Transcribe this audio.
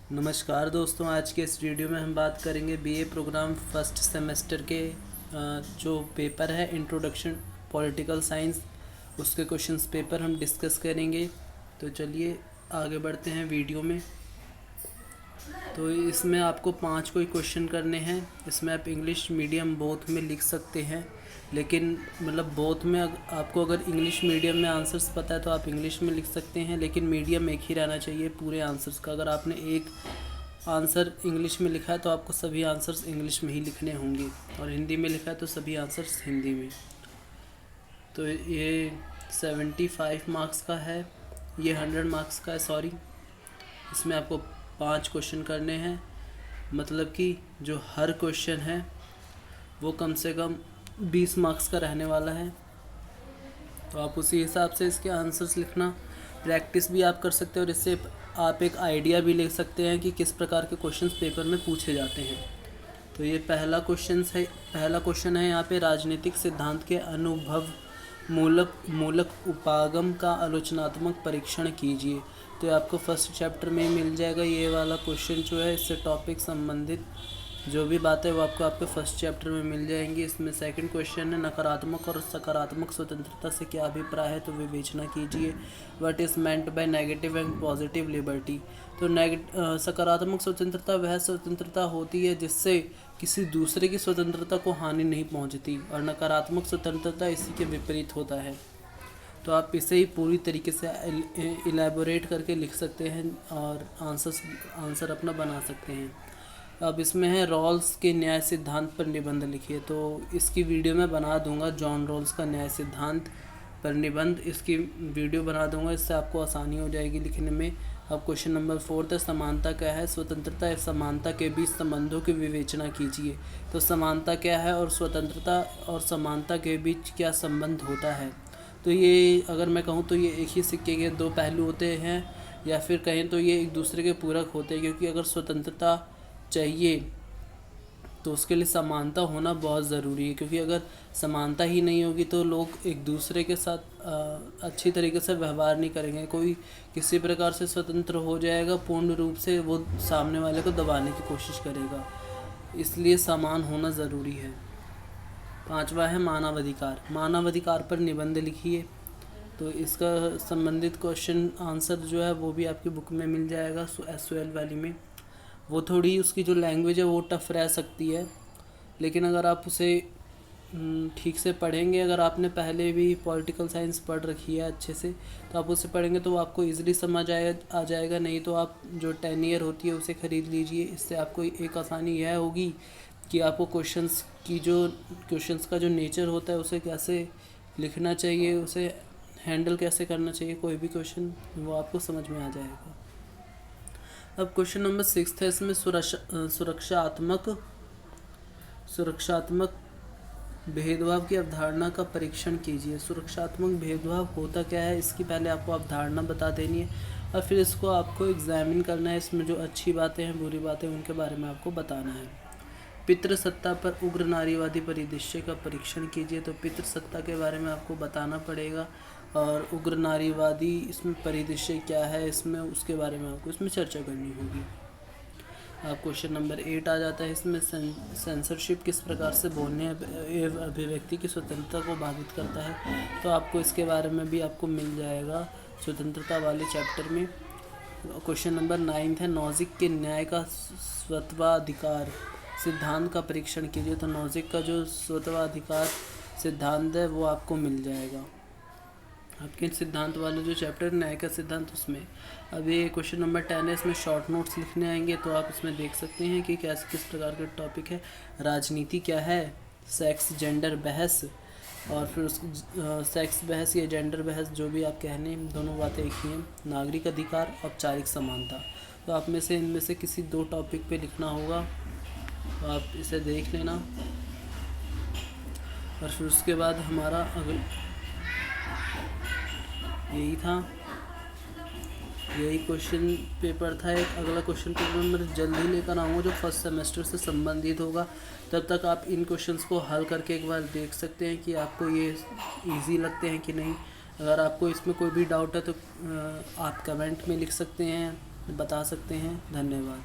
नमस्कार दोस्तों, आज के इस वीडियो में हम बात करेंगे बीए प्रोग्राम फर्स्ट सेमेस्टर के जो पेपर है इंट्रोडक्शन पॉलिटिकल साइंस, उसके क्वेश्चंस पेपर हम डिस्कस करेंगे। तो चलिए आगे बढ़ते हैं वीडियो में। तो इसमें आपको 5 कोई क्वेश्चन करने हैं। इसमें आप इंग्लिश मीडियम बोथ में लिख सकते हैं, लेकिन मतलब बोथ में आपको अगर इंग्लिश मीडियम में आंसर्स पता है तो आप इंग्लिश में लिख सकते हैं, लेकिन मीडियम एक ही रहना चाहिए पूरे आंसर्स का। अगर आपने एक आंसर इंग्लिश में लिखा है तो आपको सभी आंसर्स इंग्लिश में ही लिखने होंगे, और हिंदी में लिखा है तो सभी आंसर्स हिंदी में। तो ये 75 मार्क्स का है, ये 100 मार्क्स का है, सॉरी। इसमें आपको 5 क्वेश्चन करने हैं, मतलब कि जो हर क्वेश्चन है वो कम से कम 20 मार्क्स का रहने वाला है। तो आप उसी हिसाब से इसके आंसर्स लिखना, प्रैक्टिस भी आप कर सकते हैं, और इससे आप एक आइडिया भी ले सकते हैं कि किस प्रकार के क्वेश्चंस पेपर में पूछे जाते हैं। तो ये पहला क्वेश्चन है यहाँ पे, राजनीतिक सिद्धांत के अनुभव मूलक उपागम का आलोचनात्मक परीक्षण कीजिए। तो ये आपको फर्स्ट चैप्टर में मिल जाएगा। ये वाला क्वेश्चन जो है इससे टॉपिक संबंधित जो भी बात है वो आपको आपके फर्स्ट चैप्टर में मिल जाएंगी। इसमें सेकंड क्वेश्चन है, नकारात्मक और सकारात्मक स्वतंत्रता से क्या अभिप्राय है, तो विवेचना कीजिए। What is meant by negative and positive liberty. तो सकारात्मक स्वतंत्रता वह स्वतंत्रता होती है जिससे किसी दूसरे की स्वतंत्रता को हानि नहीं पहुंचती, और नकारात्मक स्वतंत्रता इसी के विपरीत होता है। तो आप इसे ही पूरी तरीके से इलेबोरेट करके लिख सकते हैं और आंसर अपना बना सकते हैं। अब इसमें है रॉल्स के न्याय सिद्धांत पर निबंध लिखिए। तो इसकी वीडियो मैं बना दूंगा, जॉन रॉल्स का न्याय सिद्धांत पर निबंध, इसकी वीडियो बना दूंगा, इससे आपको आसानी हो जाएगी लिखने में। अब क्वेश्चन नंबर 4 है, समानता क्या है, स्वतंत्रता या समानता के बीच संबंधों की विवेचना कीजिए। तो समानता क्या है और स्वतंत्रता और समानता के बीच क्या संबंध होता है। तो ये अगर मैं कहूँ तो ये एक ही सिक्के के दो पहलू होते हैं, या फिर कहें तो ये एक दूसरे के पूरक होते हैं, क्योंकि अगर स्वतंत्रता चाहिए तो उसके लिए समानता होना बहुत ज़रूरी है। क्योंकि अगर समानता ही नहीं होगी तो लोग एक दूसरे के साथ अच्छी तरीके से व्यवहार नहीं करेंगे। कोई किसी प्रकार से स्वतंत्र हो जाएगा पूर्ण रूप से, वो सामने वाले को दबाने की कोशिश करेगा, इसलिए समान होना ज़रूरी है। 5वां है मानवाधिकार। मानवाधिकार पर निबंध लिखिए। तो इसका संबंधित क्वेश्चन आंसर जो है वो भी आपकी बुक में मिल जाएगा SOL वाली में। वो थोड़ी उसकी जो लैंग्वेज है वो टफ़ रह सकती है, लेकिन अगर आप उसे ठीक से पढ़ेंगे, अगर आपने पहले भी पॉलिटिकल साइंस पढ़ रखी है अच्छे से, तो आप उसे पढ़ेंगे तो वो आपको इजीली समझ आ जाएगा। नहीं तो आप जो 10 ईयर होती है उसे ख़रीद लीजिए। इससे आपको एक आसानी यह होगी कि आपको क्वेश्चंस का जो नेचर होता है उसे कैसे लिखना चाहिए, उसे हैंडल कैसे करना चाहिए, कोई भी क्वेश्चन वो आपको समझ में आ जाएगा। अब क्वेश्चन नंबर 6 है, इसमें सुरक्षात्मक भेदभाव की अवधारणा का परीक्षण कीजिए। सुरक्षात्मक भेदभाव होता क्या है, इसकी पहले आपको अवधारणा बता देनी है, और फिर इसको आपको एग्जामिन करना है। इसमें जो अच्छी बातें हैं बुरी बातें उनके बारे में आपको बताना है। पितृसत्ता पर उग्र नारीवादी परिदृश्य का परीक्षण कीजिए। तो पितृसत्ता के बारे में आपको बताना पड़ेगा, और उग्र नारीवादी इसमें परिदृश्य क्या है, इसमें उसके बारे में आपको इसमें चर्चा करनी होगी। अब क्वेश्चन नंबर 8 आ जाता है, इसमें सेंसरशिप किस प्रकार से बोलने एवं अभिव्यक्ति की स्वतंत्रता को बाधित करता है। तो आपको इसके बारे में भी आपको मिल जाएगा स्वतंत्रता वाले चैप्टर में। क्वेश्चन नंबर 9 है, नॉजिक के न्याय का स्वत्वाधिकार सिद्धांत का परीक्षण कीजिए। तो नॉजिक का जो स्वत्वाधिकार सिद्धांत है वो आपको मिल जाएगा आपके सिद्धांत वाले जो चैप्टर न्याय का सिद्धांत उसमें। अब ये क्वेश्चन नंबर 10 है, इसमें शॉर्ट नोट्स लिखने आएंगे। तो आप इसमें देख सकते हैं कि किस प्रकार का टॉपिक है। राजनीति क्या है, सेक्स जेंडर बहस, और फिर सेक्स बहस या जेंडर बहस जो भी आप कहने, दोनों बातें एक ही हैं। नागरिक अधिकार, औपचारिक समानता। तो आप में से इनमें से किसी 2 टॉपिक पे लिखना होगा, तो आप इसे देख लेना। और फिर उसके बाद हमारा यही क्वेश्चन पेपर था। एक अगला क्वेश्चन पेपर मैं जल्दी लेकर आऊँगा जो फर्स्ट सेमेस्टर से संबंधित होगा। तब तक आप इन क्वेश्चंस को हल करके एक बार देख सकते हैं कि आपको ये इजी लगते हैं कि नहीं। अगर आपको इसमें कोई भी डाउट है तो आप कमेंट में लिख सकते हैं, बता सकते हैं। धन्यवाद।